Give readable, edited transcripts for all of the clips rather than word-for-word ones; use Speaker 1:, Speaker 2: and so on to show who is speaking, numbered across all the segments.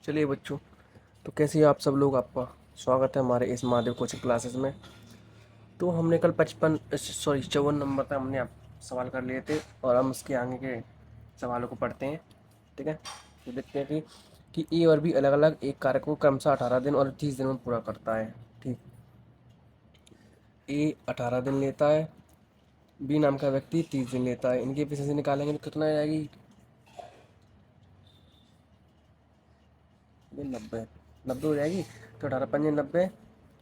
Speaker 1: चलिए बच्चों, तो कैसे हैं आप सब लोग। आपका स्वागत है हमारे इस महादेव कोचिंग क्लासेस में। तो हमने कल 54 नंबर तक हमने आप सवाल कर लिए थे और हम उसके आगे के सवालों को पढ़ते हैं। ठीक है, तो देखते हैं कि ए और बी अलग अलग एक कार्य को क्रमशः 18 दिन और 30 दिन में पूरा करता है। ठीक, ए 18 दिन लेता है, बी नाम का व्यक्ति 30 दिन लेता है। इनकी एफिशिएंसी निकालेंगे तो कितना आ जाएगी? 90 90 हो जाएगी। तो 18 पंजे 90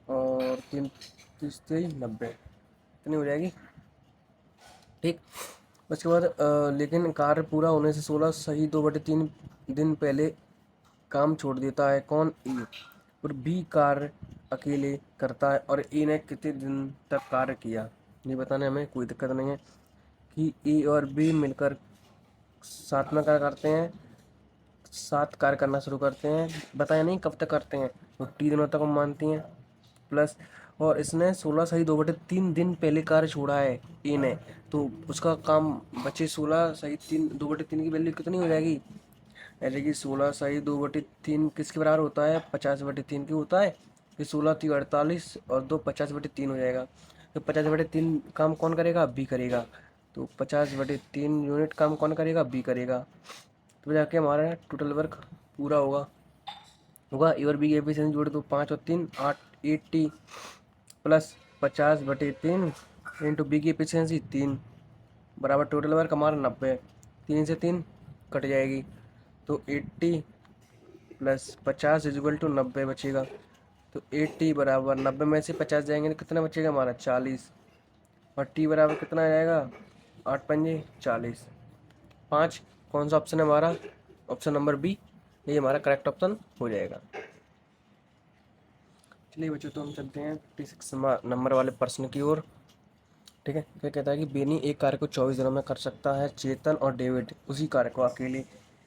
Speaker 1: और 3 30 90 इतनी हो जाएगी। ठीक, उसके बाद लेकिन कार्य पूरा होने से 16 सही 2/3 दिन पहले काम छोड़ देता है। कौन? ए। और बी कार्य अकेले करता है और ए ने कितने दिन तक कार्य किया ये बताने हमें कोई दिक्कत नहीं है कि ए और बी मिलकर साथ में कार्य करते हैं, साथ कार्य करना शुरू करते हैं। बताया नहीं कब तक करते हैं, तो 30 दिनों तक हम मानती हैं। प्लस और इसने 16 सही 2/3 दिन पहले कार्य छोड़ा है ए ने, तो उसका काम बचे 16 सही 2/3 की वैल्यू कितनी हो जाएगी? यानी कि 16 सही 2/3 किसके बराबर होता है? 50/3 की होता है। फिर 16 3 48 और 2 50/3 हो जाएगा। तो 50/3 काम कौन करेगा? बी करेगा। तो 50/3 यूनिट काम कौन करेगा? बी करेगा। तो जाके हमारा टोटल वर्क पूरा होगा। ए और बी की एफिशिएंसी जोड़ दो, 5 और 3 8 80 प्लस 50/3 इंटू बी की एफिशिएंसी 3 बराबर टोटल वर्क हमारा 90। 3 से 3 कट जाएगी तो 80 प्लस 50 इजिकल टू 90 बचेगा। तो 80 बराबर 90 में से 50 जाएंगे तो कितना बचेगा हमारा? 40। और टी बराबर कितना आ जाएगा? 8 पंजे 40। 5 कौन सा ऑप्शन है हमारा? ऑप्शन नंबर बी, ये हमारा करेक्ट ऑप्शन हो जाएगा। चलिए बच्चों, तो हम चलते हैं 56 नंबर वाले प्रश्न की ओर। ठीक है, क्या कहता है कि बेनी एक कार्य को 24 दिनों में कर सकता है। चेतन और डेविड उसी कार्य को अकेले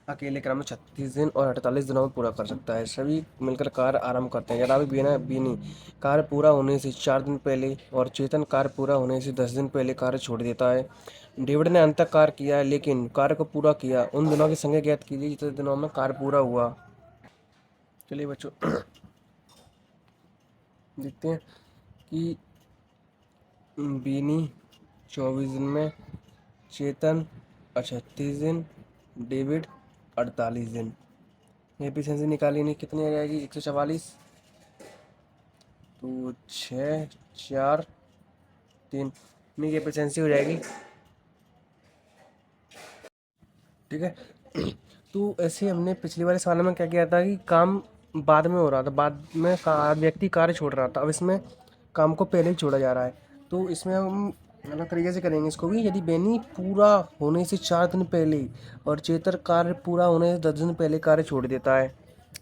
Speaker 1: अकेले क्रम में 36 दिन और 48 दिनों में पूरा कर सकता है। सभी मिलकर कार्य आरंभ करते हैं। यद्यपि बेनी कार्य पूरा होने से 4 दिन पहले और चेतन कार्य पूरा होने से 10 दिन पहले कार्य छोड़ देता है। डेविड ने अंत तक कार्य किया है लेकिन कार्य को पूरा किया। उन दिनों की संख्या ज्ञात कीजिए जितने दिनों में कार्य पूरा हुआ। चलिए बच्चों, देखते हैं कि बेनी 24 दिन में, चेतन 38 दिन, डेविड 48 दिन। एफिशिएंसी निकाली नहीं, कितनी आ जाएगी? 144। तो 6 4 3 में एफिशिएंसी हो जाएगी। ठीक है, तो ऐसे हमने पिछली वाले सवाल में क्या किया था कि काम बाद में हो रहा था, बाद में व्यक्ति कार्य छोड़ रहा था। अब इसमें काम को पहले ही छोड़ा जा रहा है। तो इसमें हम अलग तरीके से करेंगे इसको भी। यदि बेनी पूरा होने से 4 दिन पहले और चेतर कार्य पूरा होने से 10 दिन पहले कार्य छोड़ देता है,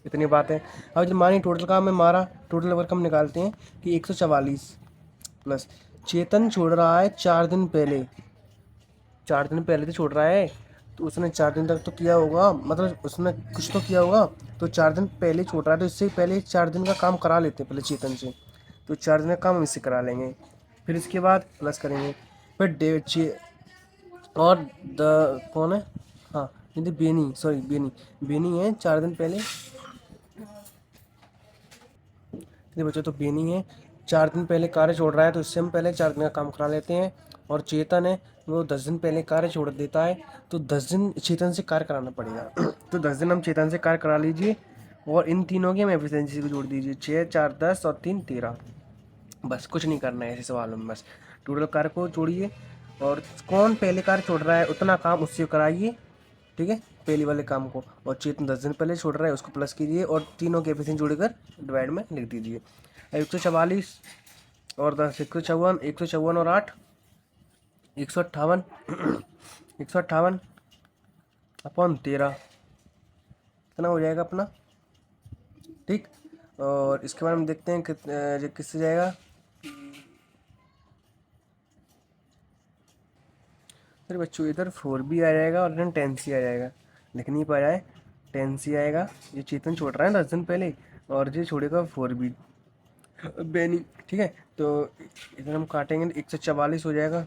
Speaker 1: इतनी बात है। अब जब मानिए टोटल काम है हमारा, टोटल वर्क हम निकालते हैं कि 144 प्लस चेतन छोड़ रहा है 4 दिन पहले। 4 दिन पहले तो छोड़ रहा है, तो उसने 4 दिन तक तो किया होगा, मतलब उसने कुछ तो किया होगा। तो 4 दिन पहले छोड़ रहा है तो इससे पहले 4 दिन का काम करा लेते हैं पहले चेतन से। तो 4 दिन का काम हम इससे करा लेंगे, फिर इसके बाद प्लस करेंगे। फिर और द कौन है? हाँ, यदि बेनी, सॉरी बेनी, बेनी है 4 दिन पहले। ठीक बच्चों, तो बेनी है 4 दिन पहले कार्य छोड़ रहा है तो इससे हम पहले 4 दिन का काम करा लेते हैं। और चेतन है वो 10 दिन पहले कार्य छोड़ देता है, तो 10 दिन चेतन से कार्य कराना पड़ेगा। तो 10 दिन हम चेतन से कार्य करा लीजिए और इन तीनों की हम एफिशिएंसी को जोड़ दीजिए। 6 4 10 और 3 13। बस कुछ नहीं करना है ऐसे सवालों में, बस टोटल कार्य को जोड़िए और कौन पहले कार्य छोड़ रहा है उतना काम उससे कराइए। ठीक है, पहली वाले काम को। और चेतन 10 दिन पहले छोड़ रहा है उसको प्लस कीजिए और तीनों के एफिशिएंसी जोड़कर डिवाइड में लिख दीजिए। 144 और 10 154, 154 और 8 158 158 अपॉन 13 कितना हो जाएगा अपना? ठीक, और इसके बाद हम देखते हैं किससे जाएगा। फिर बच्चों इधर 4B आ जाएगा और इधर 10C आ जाएगा। लिख नहीं पाया है, 10C आएगा। ये चेतन छोड़ रहा है 10 दिन पहले और ये छोड़ेगा 4B बेनी। ठीक है, तो इधर हम काटेंगे 144 हो जाएगा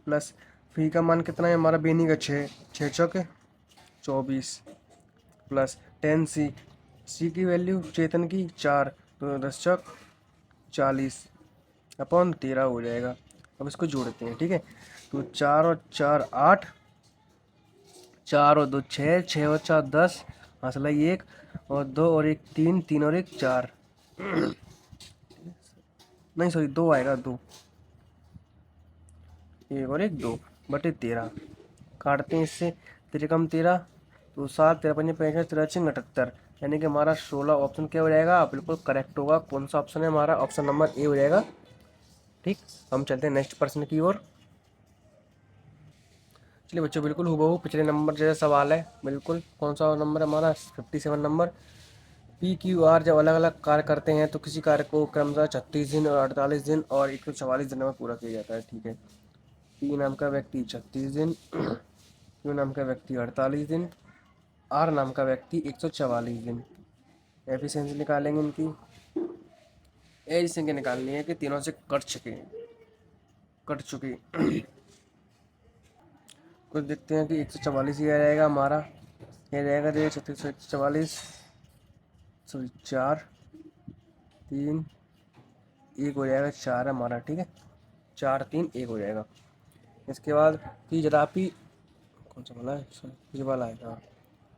Speaker 1: प्लस फी का मान कितना है हमारा? बेनी का 6 6 चौके 24 प्लस 10C सी की वैल्यू चेतन की 4, तो 10 चौक 40 अपॉन 13 हो जाएगा। अब इसको जोड़ते हैं, ठीक है। तो 4 और 4 8, 4 और 2 6, 6 और 4 10, हंसला 1 और 2 और 1 3, 3 और 1 4, नहीं सॉरी 2 आएगा, 2 1 और 1 2 बटे 13। काटते हैं इससे, 13 कम 13 तो 7, 13 पंजे 65, 13 78, यानी कि हमारा 16 ऑप्शन क्या हो जाएगा, बिल्कुल करेक्ट होगा। कौन सा ऑप्शन है हमारा, ऑप्शन नंबर ए हो जाएगा। ठीक, हम चलते हैं नेक्स्ट प्रश्न की ओर। चलिए बच्चों, बिल्कुल हूबहू पिछले नंबर जैसा सवाल है बिल्कुल। कौन सा नंबर है हमारा, 57 नंबर। पी क्यू आर जब अलग अलग कार्य करते हैं तो किसी कार्य को क्रमशः 36 दिन और 48 दिन और 144 दिनों में पूरा किया जाता है, ठीक है। पी नाम का व्यक्ति 36 दिन, क्यू नाम का व्यक्ति 48 दिन, आर नाम का व्यक्ति 144 दिन। एफिशिएंसी निकालेंगे इनकी। एज संख्या निकालनी है कि तीनों से कट चुके कुछ देखते हैं कि 144 ही रहेगा हमारा। ये रहेगा 144, सॉरी 4 3 1 हो जाएगा, 4 हमारा, ठीक है। 4 3 1 हो जाएगा। इसके बाद पी जरापी, कौन सा वाला है, सॉरी ये वाला है, हाँ।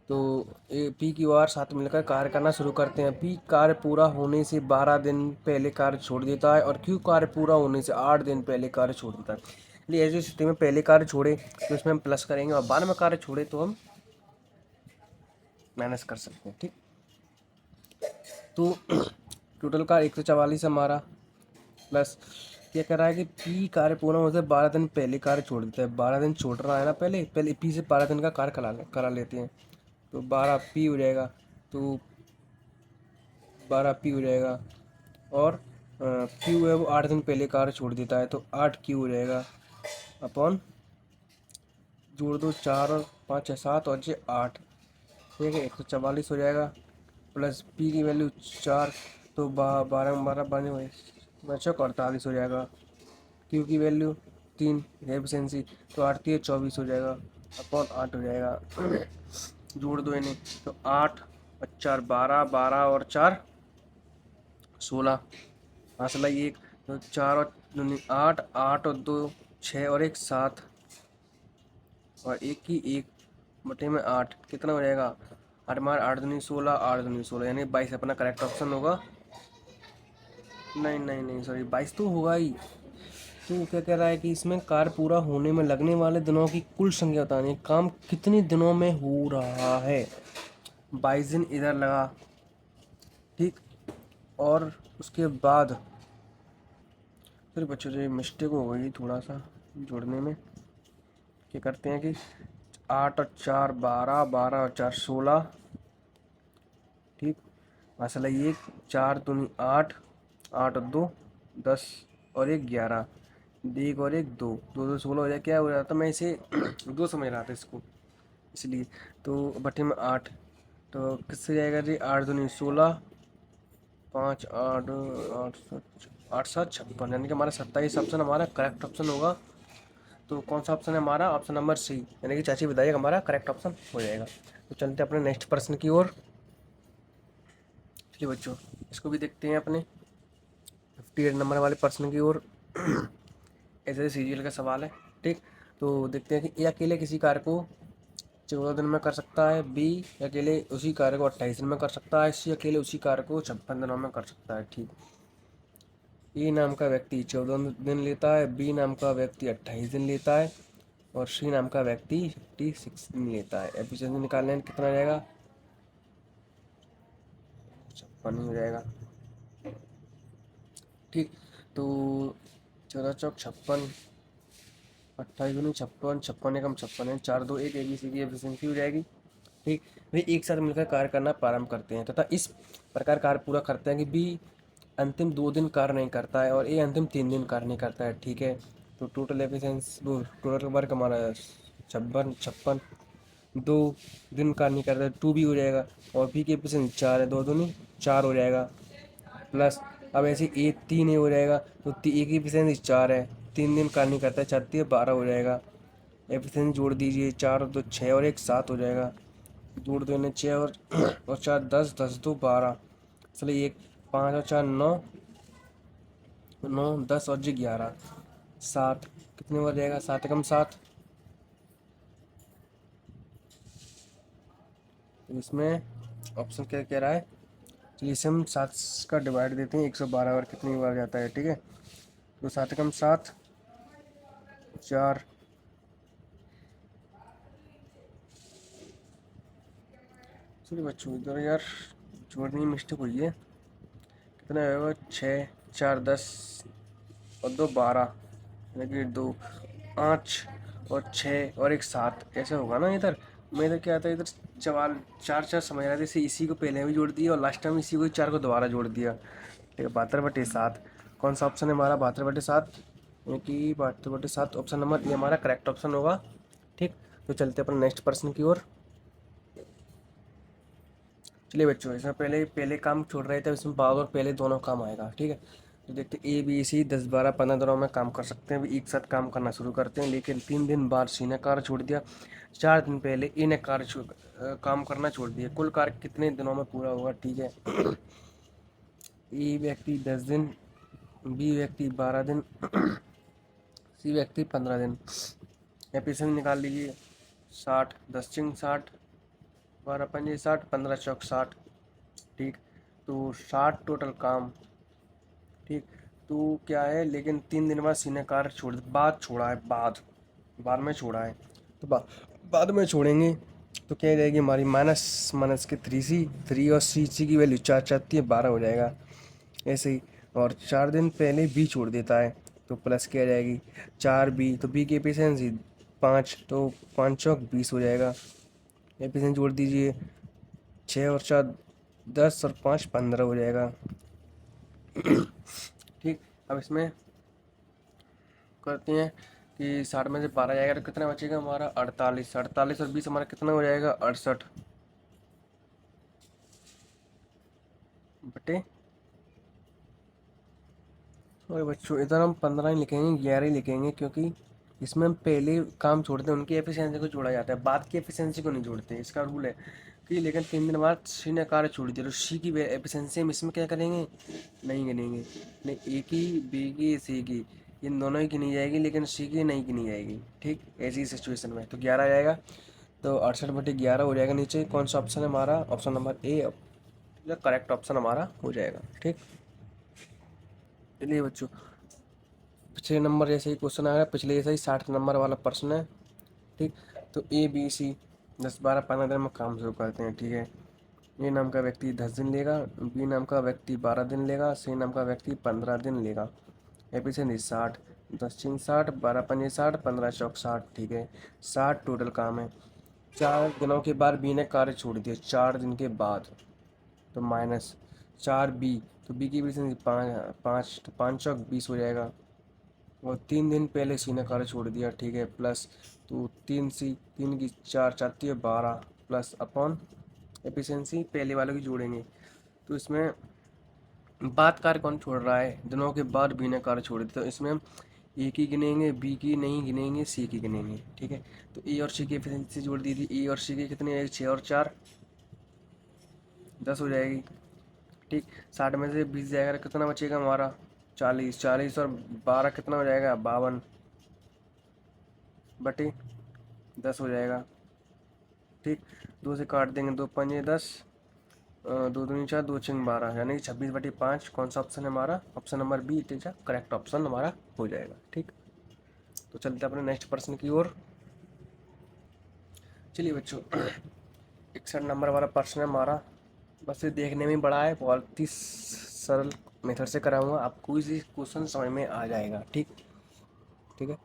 Speaker 1: तो ए पी क्यू आर साथ मिलकर कार्य करना शुरू करते हैं। पी कार्य पूरा होने से 12 दिन पहले कार्य छोड़ देता है और क्यू कार्य पूरा होने से 8 दिन पहले कार्य छोड़ देता है। इसलिए ऐसी स्थिति में पहले कार्य छोड़े तो इसमें हम प्लस करेंगे और बाद में कार्य छोड़े तो हम माइनस कर सकते हैं, ठीक। तो टोटल कार्य 144 हमारा, प्लस क्या कर रहा है कि पी कार्य पूरा होने से 12 दिन पहले कार्य छोड़ देता है। 12 दिन छोड़ रहा है ना, पहले पहले पी से 12 दिन का कार्य करा लेते हैं। तो 12 पी हो जाएगा, तो 12 पी हो जाएगा। और क्यू है वो 8 दिन पहले कार्य छोड़ देता है, तो 8 क्यू हो जाएगा अपॉन, जोड़ दो 4 और 5 है 7 और 6 8, ठीक है। 144 हो जाएगा, प्लस पी की वैल्यू 4, तो 12 बचे 48 हो जाएगा। क्यू की वैल्यू 3 एफिशिएंसी, तो 8 3 24 हो जाएगा अपॉन 8 हो जाएगा। जोड़ दो इन्हें, तो 8 और 4 12, 12 और 4 16, हासिल 1, तो 4 और 8, 8 और 2 6 और 1 7 और 1 की 1 बटे में 8, कितना हो जाएगा 8 मार 8 दूनी 16, 8 दूनी 16, यानी 22 अपना करेक्ट ऑप्शन होगा। नहीं नहीं नहीं सॉरी, 22 तो होगा ही। तो क्या कह रहा है कि इसमें कार्य पूरा होने में लगने वाले दिनों की कुल संख्या बतानी है, काम कितने दिनों में हो रहा है। 22 दिन इधर लगा, ठीक। और उसके बाद फिर बच्चों से मिस्टेक हो गई थोड़ा सा जोड़ने में। क्या करते हैं कि 8 और 4 12, 12 और 4 16, ठीक। मसला ये 4 दूनी 8, 8 और 2 10 और 1 11, 1 और 1 2, 2 2 16 हो जाए, क्या हो रहा था, मैं इसे 2 समझ रहा था इसको, इसलिए। तो बटे में 8, तो किससे जाएगा जी, 8 दूनी 16, 5 8 8 7 56, यानी कि हमारा 27 ऑप्शन हमारा करेक्ट ऑप्शन होगा। तो कौन सा ऑप्शन है हमारा, ऑप्शन नंबर सी, यानी कि चाची बताइएगा हमारा करेक्ट ऑप्शन हो जाएगा। तो चलते हैं अपने नेक्स्ट प्रश्न की ओर। चलिए बच्चों, इसको भी देखते हैं अपने 58 नंबर वाले प्रश्न की ओर। ऐसे सीरियल का सवाल है, ठीक। तो देखते हैं कि ए अकेले किसी कार्य को 14 दिन में कर सकता है, बी अकेले उसी कार्य को 28 दिन में कर सकता है, सी अकेले उसी कार्य को 56 दिनों में कर सकता है, ठीक। ए नाम का व्यक्ति 14 दिन लेता है, बी नाम का व्यक्ति 28 दिन लेता है और सी नाम का व्यक्ति 56 दिन लेता है। एफिशिएंसी निकालने में कितना रहेगा, 56 हो जाएगा, ठीक। तो 14 चौक 56, 28 दूनी 56, 56 एकम 56 है, 4 2 1, ABC की एफिशिएंसी हो जाएगी, ठीक। वे एक साथ मिलकर कार्य करना प्रारंभ करते हैं तथा इस प्रकार कार्य पूरा करते हैं कि बी अंतिम 2 दिन कार्य नहीं करता है और ए अंतिम 3 दिन कार्य नहीं करता है, ठीक है। तो टोटल एफिशिएंसी, वो टोटल वर्क हमारा 56 2 दिन कार्य नहीं करता है, 2 भी हो जाएगा। और बी की एफिशिएंसी 4 है, 2 दूनी 4 हो जाएगा, प्लस अब ऐसे ए 3 ए हो जाएगा, तो ए की एफिशिएंसी 4 है, 3 दिन कार्य नहीं करता है, 4 3 12 हो जाएगा। एफिशिएंसी जोड़ दीजिए, 4 और 2 6 और 1 7 हो जाएगा, जोड़ दो इन्हें, 6 और 4 10, 10 2 12, चलिए एक 5 और 4 9, 9 10 और जी 11, 7, कितने बार जाएगा, 7 एकम 7। तो इसमें ऑप्शन क्या कह रहा है, चलिए इसे हम 7 का डिवाइड देते हैं, 112 बार कितनी बार जाता है, ठीक है। तो 7 एकम 7, 4, चलिए बच्चों इधर यार जोड़ने में मिस्टेक हुई है, कितना होगा, 6 4 10 और 2 12, यानी कि 2 5 और 6 और एक 7, ऐसे होगा ना इधर। मैं इधर क्या आता है, इधर सवाल 4 4 समझ रहा था, इसे इसी को पहले भी जोड़ दिया और लास्ट टाइम इसी को 4 को दोबारा जोड़ दिया, ठीक है। 72/7, कौन सा ऑप्शन है हमारा, 72/7, यानी कि 72/7 ऑप्शन नंबर ये हमारा करेक्ट ऑप्शन होगा, ठीक। तो चलते अपन नेक्स्ट प्रश्न की ओर। चलिए बच्चों, इसमें पहले पहले काम छोड़ रहे थे, इसमें बाद और पहले दोनों काम आएगा, ठीक है। तो देखते ए बी सी 10 12 15 दिनों में काम कर सकते हैं, अभी एक साथ काम करना शुरू करते हैं। लेकिन 3 दिन बाद सी ने कार्य छोड़ दिया, 4 दिन पहले ए ने काम करना छोड़ दिया, कुल कार्य कितने दिनों में पूरा होगा, ठीक है। ए व्यक्ति 10 दिन, बी व्यक्ति 12 दिन, सी व्यक्ति 15 दिन। एफिशिएंसी निकाल लीजिए, 60 10 चिंग 60, 12 पंजे 60, 15 चौक 60, ठीक। तो 60 टोटल काम, ठीक। तो क्या है, लेकिन 3 दिन बाद सीने कार बाद छोड़ा है, बाद में छोड़ा है, तो बाद में छोड़ेंगे तो क्या जाएगी हमारी, माइनस माइनस के 3C, 3 और सी की वैल्यू 4 चाहती है, 12 हो जाएगा ऐसे ही। और 4 दिन पहले बी छोड़ देता है, तो प्लस क्या जाएगी, 4B, तो बी की एफिशिएंसी 5, तो 5 चौक 20 हो जाएगा। एफिशिएंसी जोड़ दीजिए, 6 और 4 10 और 5 15 हो जाएगा, ठीक। अब इसमें करते हैं कि 60 में से 12 जाएगा तो कितना बचेगा हमारा, 48, 48 और 20 हमारा कितना हो जाएगा, 68 बटे, और बच्चों इधर हम 15 ही लिखेंगे, 11 ही लिखेंगे, क्योंकि इसमें हम पहले काम छोड़ते हैं उनकी एफिशिएंसी को जोड़ा जाता है, बाद की एफिशिएंसी को नहीं जोड़ते, इसका रूल है कि। लेकिन 3 दिन बाद सी ने कार्य छोड़ दिया, तो सी की एफिशिएंसी हम इसमें क्या करेंगे, नहीं गिनेंगे, नहीं ए की बी की सी की, इन दोनों ही गिनी जाएगी, लेकिन सी की नहीं गिनी जाएगी, ठीक। ऐसी सिचुएशन में तो 11 आ जाएगा, तो 68/11 हो जाएगा। नीचे कौन सा ऑप्शन है हमारा, option number A correct option हमारा हो जाएगा, ठीक। चलिए बच्चों, पिछले नंबर जैसे ही क्वेश्चन आया, पिछले जैसे ही 60 नंबर वाला प्रश्न है, ठीक। तो ए बी सी 10 12 15 दिन में काम शुरू करते हैं, ठीक है। ए नाम का व्यक्ति 10 दिन लेगा, बी नाम का व्यक्ति 12 दिन लेगा, सी नाम का व्यक्ति 15 दिन लेगा। एफिशिएंसी 60, 10 चिंग 60, 12 पंजे 60, 15 चौक 60, ठीक है। 60 टोटल काम है। 4 दिनों के बाद बी ने कार्य छोड़ दिया, 4 दिन के बाद, तो माइनस 4B, तो बी की एफिशिएंसी 5, तो 5 चौक 20 हो जाएगा। और 3 दिन पहले सी ने कार्य छोड़ दिया, ठीक है, प्लस, तो 3C, 3 की 4 चाहती है 12, प्लस अपॉन एफिशिएंसी पहले वालों की जोड़ेंगे। तो इसमें बाद कार्य कौन छोड़ रहा है, दिनों के बाद बी ने कार्य छोड़ दिया, तो इसमें हम ए की गिनेंगे, बी की नहीं गिनेंगे, सी की गिनेंगे, ठीक है। तो ए और सी की एफिशिएंसी जोड़ दी थी, ए और सी की कितनी आएगी, 6 और 4 10 हो जाएगी, ठीक। 60 में से 20 जाएगा तो कितना बचेगा हमारा, 40, 40 और 12 कितना हो जाएगा, 52 बटे 10 हो जाएगा, ठीक। 2 से काट देंगे, 2 पंजे 10, 2 दूनी 4, 2 छिंग 12, यानी कि 26/5 कौन सा ऑप्शन है हमारा, ऑप्शन नंबर बी तेजा करेक्ट ऑप्शन हमारा हो जाएगा, ठीक। तो चलते हैं अपने नेक्स्ट प्रश्न की ओर। चलिए बच्चों, 61 नंबर वाला प्रश्न है हमारा, बस ये देखने में बड़ा है, बहुत ही सरल मेथड से कराऊंगा, आपको इसी क्वेश्चन समझ में आ जाएगा, ठीक। ठीक है,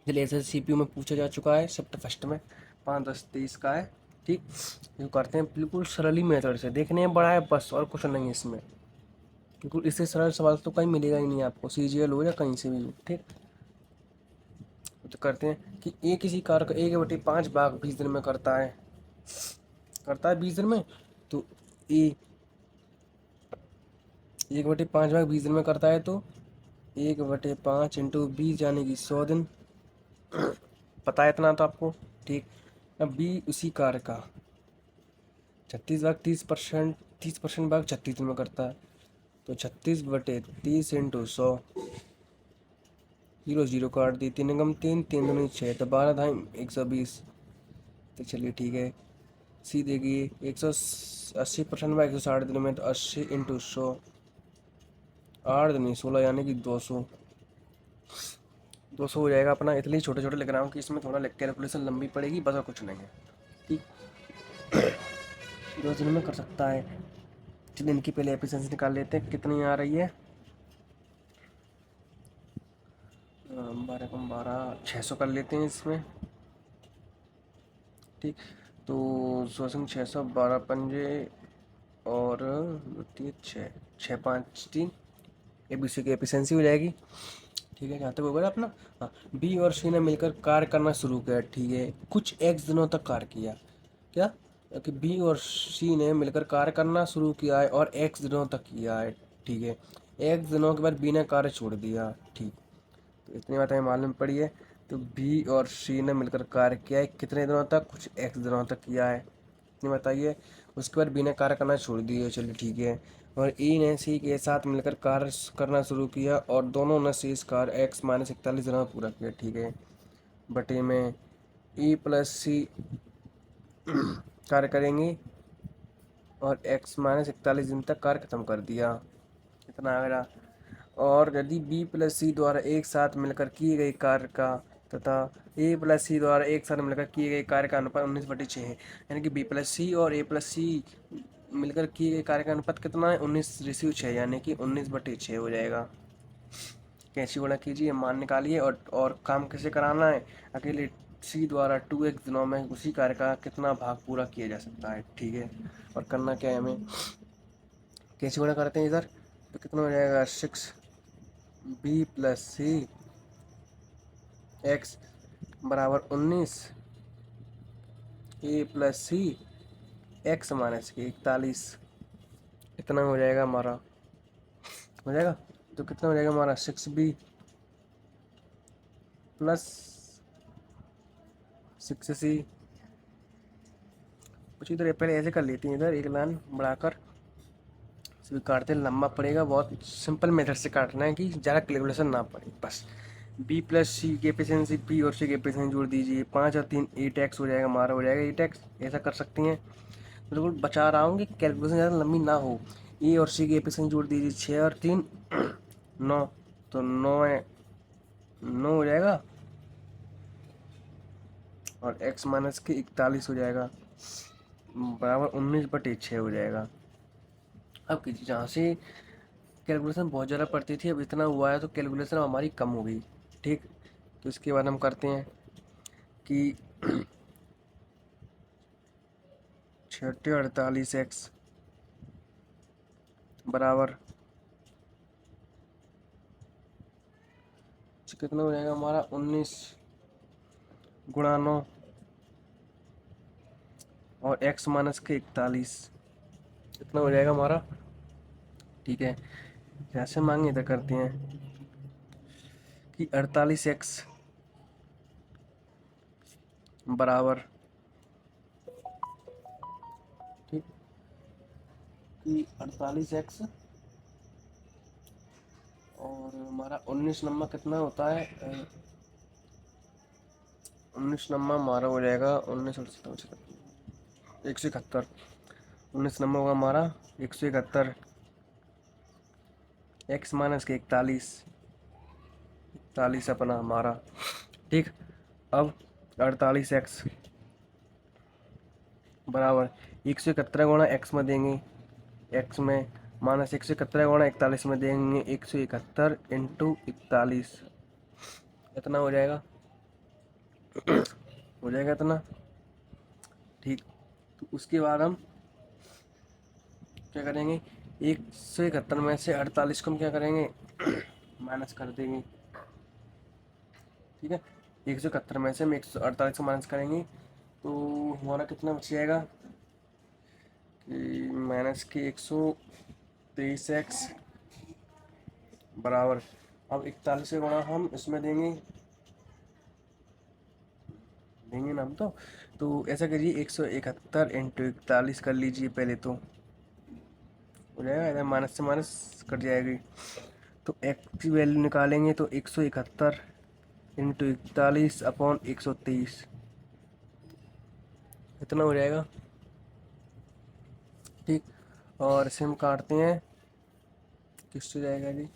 Speaker 1: चलिए ऐसे CPU में पूछा जा चुका है शिफ्ट फर्स्ट में, 5 10 23 का है, ठीक। जो करते हैं बिल्कुल सरल ही मेथड से, देखने में बड़ा है बस, और कुछ नहीं है इसमें, बिल्कुल इससे सरल सवाल तो कहीं मिलेगा ही नहीं आपको, CGL हो या कहीं से भी हो, ठीक। तो करते हैं कि ए किसी कार का 1/5 भाग 20 दिन में करता है 20 दिन में, तो ए 1/5 भाग 20 दिन में करता है, तो 1/5 इंटू 20 यानी कि 100 दिन, पता है इतना तो आपको, ठीक। अब बी उसी कार का 36 भाग 30%, 30% भाग 36 में करता है, तो 36/30 इंटू 100। जीरो जीरो काट दी, 3 × 3 3 दूनी 6, तो 12×120। तो चलिए ठीक है। सी देगी 180% भाग 160 दिनों में, तो 80 इंटू 100, 8×2 = 16, यानी कि 200। 200 हो जाएगा अपना। इसलिए छोटे छोटे लिख रहा हूँ कि इसमें थोड़ा कैलकुलेशन लंबी पड़ेगी, बस और कुछ नहीं है। ठीक, 2 दिनों में कर सकता है। चलिए इनकी पहले एफिशिएंसी निकाल लेते हैं, कितनी आ रही है। 12×12 600 कर लेते हैं इसमें। ठीक, तो 100×600, 12×5 और 6, 6×5 = 3। ABC की एफिशिएंसी हो जाएगी। ठीक है, जहाँ तक होगा ना अपना। हाँ, बी और सी ने मिलकर कार्य करना शुरू किया। ठीक है, कुछ एक्स दिनों तक कार्य किया। क्या कि बी और सी ने मिलकर कार्य करना शुरू किया है और एक्स दिनों तक किया है। ठीक है, एक्स दिनों के बाद बी ने कार्य छोड़ दिया। ठीक, तो इतनी बात हमें मालूम पड़ी है। तो बी और सी ने मिलकर कार्य किया है कितने दिनों तक, कुछ एक्स दिनों तक किया है, इतनी बताइए। उसके बाद बी ने कार्य करना छोड़ दिया। चलिए ठीक है। और ई ने सी के साथ मिलकर कार्य करना शुरू किया और दोनों ने शेष कार्य x-41 दिनों में पूरा किया। ठीक है, बटे में ई प्लस सी कार्य करेंगे और x-41 दिन तक कार्य खत्म कर दिया। इतना आ गया। और यदि बी प्लस सी द्वारा एक साथ मिलकर किए गए कार्य का तथा ए प्लस सी द्वारा एक साथ मिलकर किए गए कार्य का अनुपात 19/6 है, यानी कि बी प्लस सी और ए प्लस सी मिलकर किए गए कार्य का अनुपात कितना है, 19/6, यानी कि 19/6 हो जाएगा। कैंची गुणा कीजिए, मान निकालिए। और काम कैसे कराना है, अकेले सी द्वारा 2x दिनों में उसी कार्य का कितना भाग पूरा किया जा सकता है। ठीक है, और करना क्या है हमें, कैंची गुणा करते हैं इधर, तो कितना हो जाएगा, 6b + c x = 19, a + c x - 41। इतना हो जाएगा हमारा, हो जाएगा। तो कितना हो जाएगा हमारा, 6b + 6c। कुछ इधर पहले ऐसे कर लेते हैं, इधर एक लाइन बढ़ाकर इसमें काटते हैं, लंबा पड़ेगा। बहुत सिंपल मेथड से काटना है कि ज़्यादा कैलकुलेशन ना पड़े बस। बी प्लस सी की एफिशिएंसी, बी और सी की एफिशिएंसी जोड़ दीजिए, 5 और 3 8x हो जाएगा हमारा, हो जाएगा 8x। ऐसा कर सकती हैं। बिल्कुल बचा रहा हूँ कि कैलकुलेशन ज़्यादा लंबी ना हो। ए और सी की एफिशिएंसी जोड़ दीजिए, 6 और 3 9, तो 9 है, 9 हो जाएगा। और x - 41 हो जाएगा, बराबर 19/6 हो जाएगा। अब कीजिए, जहाँ से कैलकुलेशन बहुत ज़्यादा पड़ती थी, अब इतना हुआ है तो कैलकुलेशन हमारी कम हो गई। ठीक, तो इसके बाद हम करते हैं कि 6×48x बराबर कितना हो जाएगा हमारा, 19×9 और x - 41 इतना हो जाएगा हमारा। ठीक है, जैसे मांगे इधर करते हैं कि 48x बराबर, ठीक, कि 48x और हमारा 19 नंबर कितना होता है, 19 नंबर हमारा हो जाएगा 171, 19 नंबर होगा हमारा 171, x - 41 41 अपना हमारा। ठीक, अब 48x बराबर 171 गुणा x में देंगे, x में -171 गुणा 41 में देंगे, 171 इंटू 41 इतना हो जाएगा, हो जाएगा इतना। ठीक, तो उसके बाद हम क्या करेंगे, 171 में से 48 को हम क्या करेंगे, माइनस कर देंगे। ठीक है, 171 में से हम 148 को माइनस करेंगे, तो हमारा कितना बच जाएगा कि -123x बराबर, अब 41 से गुणा हम इसमें देंगे, देंगे ना हम तो, तो ऐसा करिए 171 इंटू 41 कर लीजिए पहले, तो हो जाएगा, इधर माइनस से माइनस कट जाएगी। तो एक्स की वैल्यू निकालेंगे तो 171 इंटू 41 अपॉन 123 इतना हो जाएगा। ठीक, और इसे हम काटते हैं, किससे जाएगा जी,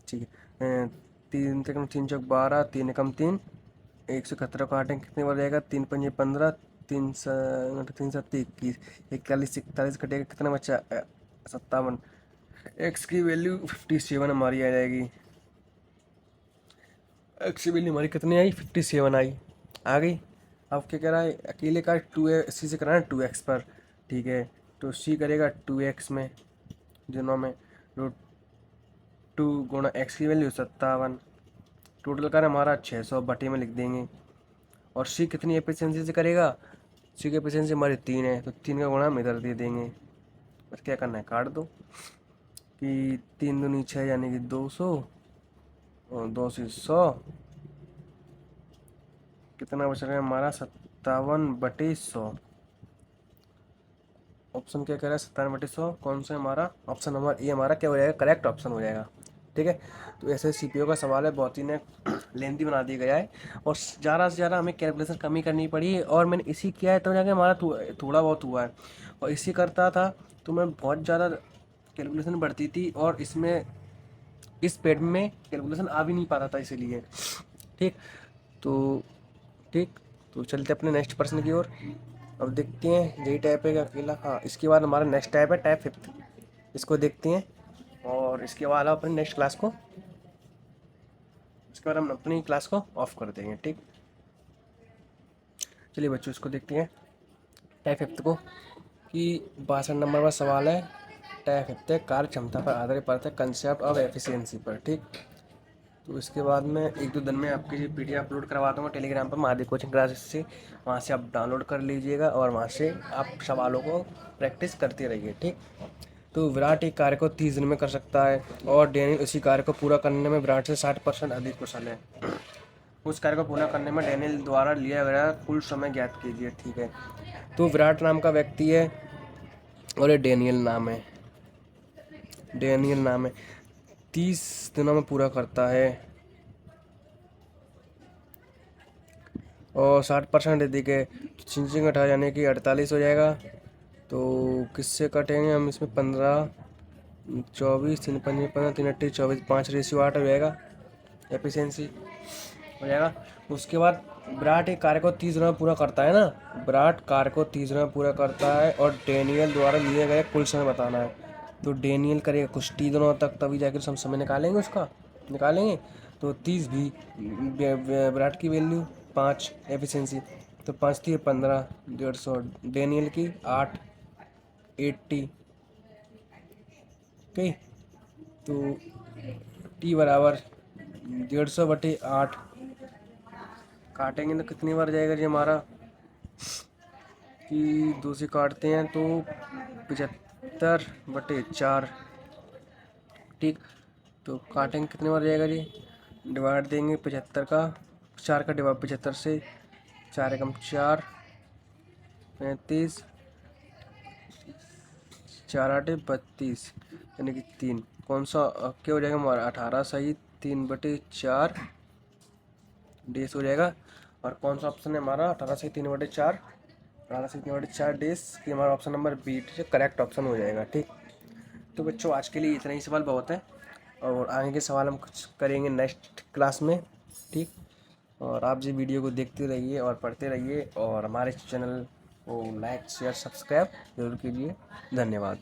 Speaker 1: ठीक है, 3 3 चौक 12, 3 एकम 3, 171 काटें कितने बार जाएगा, 3 पंजे 15, 3 7 21, 41 41 कटेगा कितना बचा, 57। एक्स की वैल्यू 57 हमारी आ जाएगी। एक्स की वैल्यू हमारी कितनी आई, 57 आई, आ गई। अब क्या कह रहा है, अकेले का 2 से कराना 2x पर, ठीक है, तो सी करेगा 2x में, दोनों में, रूट 2 गुणा एक्स की वैल्यू 57, टोटल कर हमारा 600 बटे में लिख देंगे। और सी कितनी एफिशिएंसी से करेगा, सी की एफिशिएंसी हमारी 3 है, तो 3 का गुणा हम इधर दे देंगे। बस क्या करना है, काट दो, कि 3 दूनी 6 यानी कि 200, और 2 से 100, कितना बच रहा है हमारा, 57/100। ऑप्शन क्या कह रहा है, 57/100, कौन सा हमारा ऑप्शन नंबर ए हमारा क्या हो जाएगा, करेक्ट ऑप्शन हो जाएगा। ठीक है, तो ऐसे सीपीओ का सवाल है, बहुत ही ने लेंथी बना दिया गया है, और ज़्यादा से ज़्यादा हमें कैलकुलेशन कम ही करनी पड़ी है, और मैंने इसी किया है तो जाके हमारा थोड़ा बहुत हुआ है, और इसी करता था तो मैं बहुत ज़्यादा कैलकुलेशन बढ़ती थी, और इसमें इस पेड में कैलकुलेशन आ भी नहीं पाता था इसीलिए। ठीक, तो ठीक, तो चलते अपने नेक्स्ट प्रश्न की ओर। अब देखते हैं, यही टाइप है क्या अकेला, हाँ, इसके बाद हमारा नेक्स्ट टाइप है टाइप 5, इसको देखते हैं, और इसके बाद हम अपनी नेक्स्ट क्लास को, इसके बाद हम अपनी क्लास को ऑफ कर देंगे। ठीक, चलिए बच्चों इसको देखते हैं टाइप 5 को, कि 62 नंबर का सवाल है, टाइप 5 है, कार्य क्षमता पर आधारित पड़ता है, कंसेप्ट ऑफ एफिशिएंसी पर। ठीक, तो इसके बाद में 1-2 दिन में आपकी जो पीडीएफ अपलोड करवा दूँगा टेलीग्राम पर महादेव कोचिंग क्लासेस से, वहाँ से आप डाउनलोड कर लीजिएगा, और वहाँ से आप सवालों को प्रैक्टिस करते रहिए। ठीक, तो विराट एक कार्य को 30 दिन में कर सकता है, और डैनियल उसी कार्य को पूरा करने में विराट से 60% अधिक कुशल है। उस कार्य को पूरा करने में डैनियल द्वारा लिया गया कुल समय ज्ञात कीजिए। ठीक है, तो विराट नाम का व्यक्ति है, और ये डैनियल नाम है, डैनियल नाम है, 30 दिनों में पूरा करता है, और 60% यदि के चिंचिंग घटा यानी कि 48 हो जाएगा। तो किससे कटेंगे हम इसमें, 15 24 3 5 15 3 8 24 5:8 हो जाएगा, एफिशिएंसी हो जाएगा। उसके बाद विराट एक कार्य को 30 दिनों में पूरा करता है ना, विराट कार्य को 30 दिनों में पूरा करता है, और डेनियल द्वारा लिए गए कुल समय बताना है। तो डेनियल करेगा कुछ 30 दिनों तक, तभी जाकर हम समय निकालेंगे, उसका निकालेंगे। तो 30 भी विराट की वैल्यू 5 एफिशिएंसी, तो 5 थी 15, 150, डेनियल की 8 80। ओके, तो टी बराबर 150/8, काटेंगे तो कितनी बार जाएगा जी हमारा, कि 2 से काटते हैं तो 75/4। ठीक, तो काटेंगे कितनी बार जाएगा जी, डिवाइड देंगे 75 का, 4 का डिवाइड 75 से, 4 एकम 4, 35, 4 8 32, यानी कि 3, कौन सा क्या हो जाएगा हमारा, 18 सही, 3/4 डेस हो जाएगा। और कौन सा ऑप्शन है हमारा, 18 से 3/4, 18 से 3/4 डेस, कि हमारा option number B correct option हो जाएगा। ठीक, तो बच्चों आज के लिए इतना ही सवाल बहुत है, और आगे के सवाल हम कुछ करेंगे नेक्स्ट क्लास में। ठीक, और आप जी वीडियो को देखते रहिए और पढ़ते रहिए, और हमारे चैनल को लाइक शेयर सब्सक्राइब जरूर कीजिए। धन्यवाद।